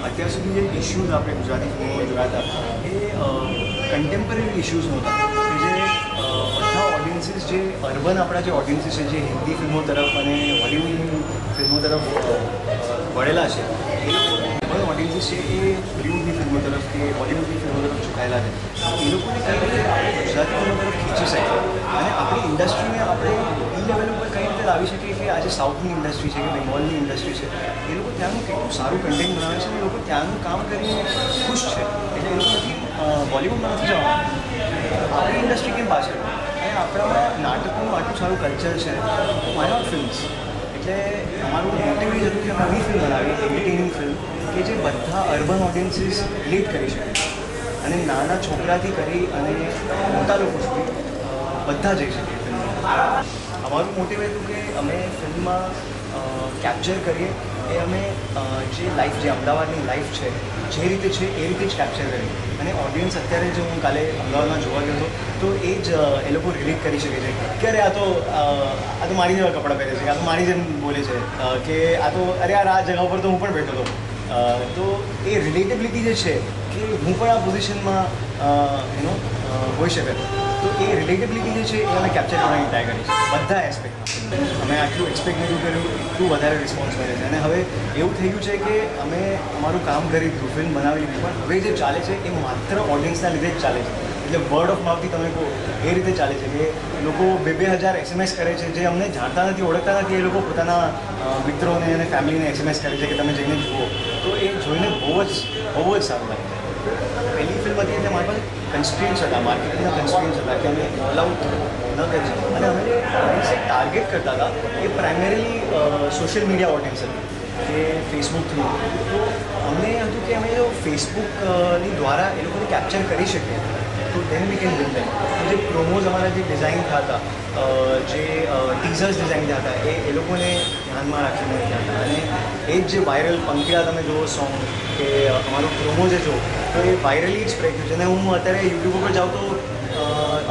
અત્યાર સુધી જે ઇશ્યુઝ આપણે ગુજરાતી ફિલ્મોમાં જોયા હતા એ કન્ટેમ્પરરી ઇશ્યુઝ નહોતા કે જે બધા ઓડિયન્સીસ જે અર્બન આપણા જે ઓડિયન્સીસ છે જે હિન્દી ફિલ્મો તરફ અને હોલિવૂડની ફિલ્મો તરફ વળેલા છે એ લોકો ઓડિયન્સીસ છે એ બોલિવૂડની ફિલ્મો તરફ કે બોલિવૂડની ફિલ્મો તરફ ઝુકાયેલા છે એ લોકોને કઈ રીતે આપણે ગુજરાતી ફિલ્મો તરફ ખેંચી શકીએ અને આપણી ઇન્ડસ્ટ્રીને આપણે એ લેવલ ઉપર કઈ રીતે લાવી શકીએ કે આજે સાઉથની ઇન્ડસ્ટ્રી છે કે બેંગોલની ઇન્ડસ્ટ્રી છે એ લોકો ત્યાંનું કેટલું સારું કન્ટેન્ટ બનાવે છે અને એ લોકો ત્યાંનું કામ કરીને ખુશ છે એટલે એ લોકો નથી બોલિવૂડમાં નથી જવાનું આપણી ઇન્ડસ્ટ્રી કેમ પાછળ અને આપણામાં નાટકોનું આટલું સારું કલ્ચર છે વાય નોટ ફિલ્મ્સ એટલે અમારું મોટિવ એ હતું કે અમે એવી ફિલ્મ બનાવી એન્ટરટેનિંગ ફિલ્મ કે જે બધા અર્બન ઓડિયન્સીસ રિલેટ કરી શકે અને નાના છોકરાથી કરી અને મોટા લોકો સુધી બધા જઈ શકે ફિલ્મમાં અમારું મોટિવ હતું કે અમે ફિલ્મમાં કેપ્ચર કરીએ એ અમે જે લાઈફ જે અમદાવાદની લાઈફ છે જે રીતે છે એ રીતે જ કેપ્ચર કરીએ અને ઓડિયન્સ અત્યારે જો હું કાલે અમદાવાદમાં જોવા ગયો હતો તો એ જ એ લોકો રિલેટ કરી શકે છે કે અરે આ તો મારી જેવા કપડાં પહેરે છે આ તો મારી જેમ બોલે છે કે આ તો અરે આ જગા ઉપર તો હું પણ બેઠો હતો તો એ રિલેટેબિલિટી જે છે કે હું પણ આ પોઝિશનમાં હોઈ શકે તો એ રિલેટેબિલિટી જે છે એ અમે કેપ્ચર કરવાની ટ્રાય કરી છે બધા એસ્પેક્ટમાં અમે આટલું એક્સપેક્ટ નથી કર્યું એટલું વધારે રિસ્પોન્સ મળે છે અને હવે એવું થઈ ગયું છે કે અમે અમારું કામ કરી દીધું ફિલ્મ બનાવી દીધી પણ હવે જે ચાલે છે એ માત્ર ઓડિયન્સના લીધે જ ચાલે છે એટલે વર્ડ ઓફ માઉથથી તમે કહો એ રીતે ચાલે છે કે લોકો 2,000 SMS કરે છે જે અમને જાણતા નથી ઓળખતા નથી એ લોકો પોતાના મિત્રોને અને ફેમિલીને SMS કરે છે કે તમે જઈને જુઓ તો એ જોઈને બહુ જ સારું લાગે છે પહેલી ફિલ્મ હતી એટલે મારી પાસે કન્સ્ટ્રેન્ટ્સ હતા માર્કેટિંગના કન્સ્ટ્રેન્ટ્સ હતા કે અમે અલાઉડ ન કરી શકીએ અને અમે જે ઓડિયન્સને ટાર્ગેટ કરતા હતા એ પ્રાઇમરીલી સોશિયલ મીડિયા ઓડિયન્સ હતી કે ફેસબુક થ્રુ તો અમને હતું કે અમે જો ફેસબુકની દ્વારા એ લોકોને કેપ્ચર કરી શકીએ તો ધેન વી કેન વિન ધેમ જે પ્રોમોઝ અમારા જે ડિઝાઇન થતા જે ટીઝર્સ ડિઝાઇન થયા હતા એ લોકોને ધ્યાનમાં રાખીને થયા હતા અને એ જ જે વાયરલ પંખીડા તમે જુઓ સોંગ કે અમારું પ્રોમો જે જો તો એ વાયરલી જ સ્પ્રેડ થયું છે અને હું અત્યારે યુટ્યુબ ઉપર જાઉં તો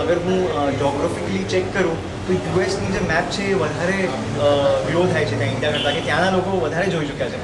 અગર હું જોગ્રાફિકલી ચેક કરું તો યુએસની જે મેપ છે એ વધારે ગ્લો થાય છે ત્યાં ઇન્ડિયા કરતાં કે ત્યાંના લોકો વધારે જોઈ ચૂક્યા છે